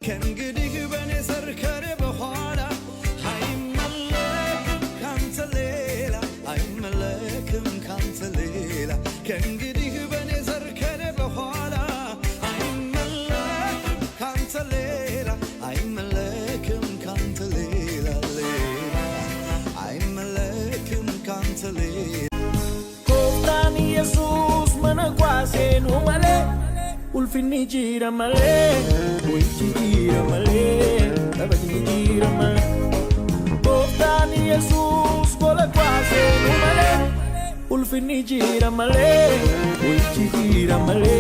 ከእንግዲህ በኔ ዘር ከኔ በኋላ አይመለክም ካንተ ሌላ አይመለክም ካንተ ሌላ ከእንግዲህ በኔ ዘር ከኔ በኋላ አይመለክም ካንተ ሌላ አይመለክም ካንተ ሌላ አይመለክም ካንተ ሌላ ኮፍታን ኢየሱስ መነኳሴኑ መሌ ulfinni gira male ulci gira male tabagni gira male Bogdan Jesus bola quase male ulfinni gira male ulci gira male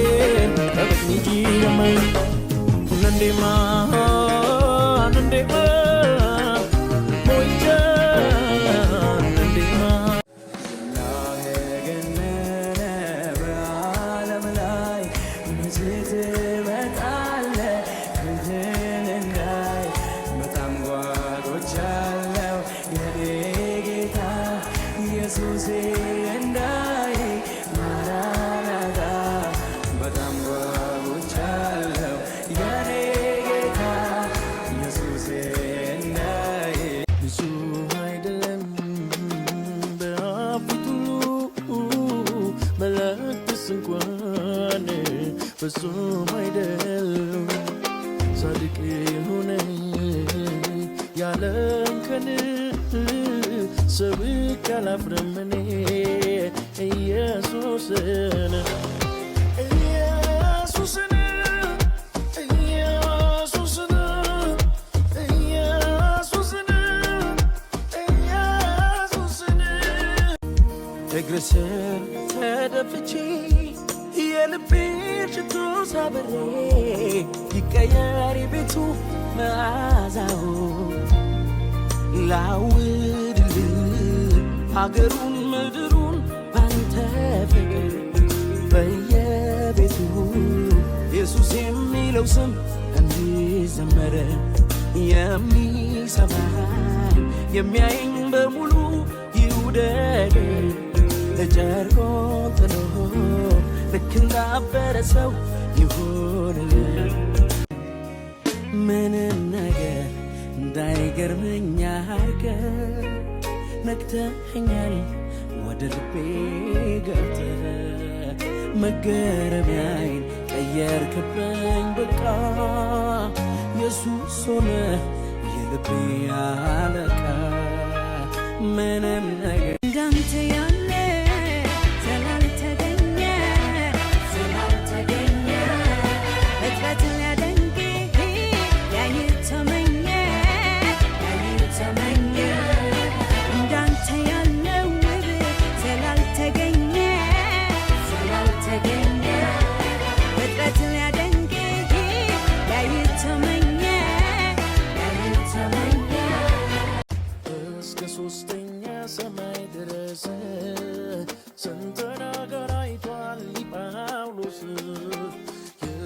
tabagni gira male nandema moja በሱም አይደለም ጻድቅ የሆነ ያለንከን ሰብክ አላፍርምኔ ኢየሱስን ኢየሱስን ኢየሱስን ኢየሱስን ኢየሱስን እግርህን ተደፍቼ የልቤን ሽቱ ሳብሬ ይቀየር ቤቱ መዓዛው ላውድልህ ሀገሩን ምድሩን ባንተ ፍቅር በየቤቱ ኢየሱስ የሚለው ስም እንዲዘመር የሚሰማኝ የሚያየኝ በሙሉ ይውደድ ተጨርቆን ጥሎ ልክ እንዳበረ ሰው ይሁንልህ ምንም ነገር እንዳይገርመኝ አድርገህ ነክተኸኛል ወደ ልቤ ገብተህ መገረሚያዬን ቀየርክብኝ በቃ ኢየሱስ ሆነህ የልቤ አለቃ ምንም ነገር እንዳንተ ያለ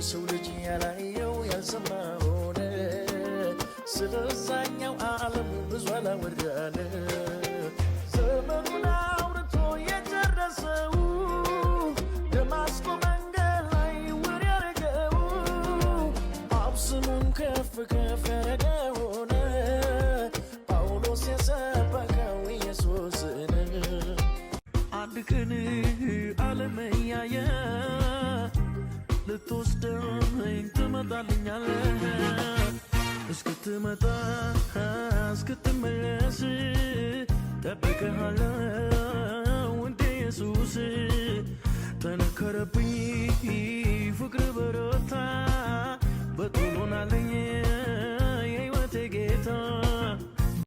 የሰው ልጅ ያላየው ያልሰማውን ስለዛኛው ዓለም ብዙ አላወራን ዘመኑን አውርቶ የጨረሰው ደማስቆ መንገድ ላይ ውር ያረገው አብ ስሙን ከፍ ከፍ ያረገውን ጳውሎስ የሰበከው ኢየሱስን አንድ ቀን ዓለም ያየ ልትወስደኝ ትመጣልኛለህ እስክትመጣ እስክትመለስ ጠብቅሃለሁ እንደ ኢየሱስ ተነከረብኝ ፍቅር በረታ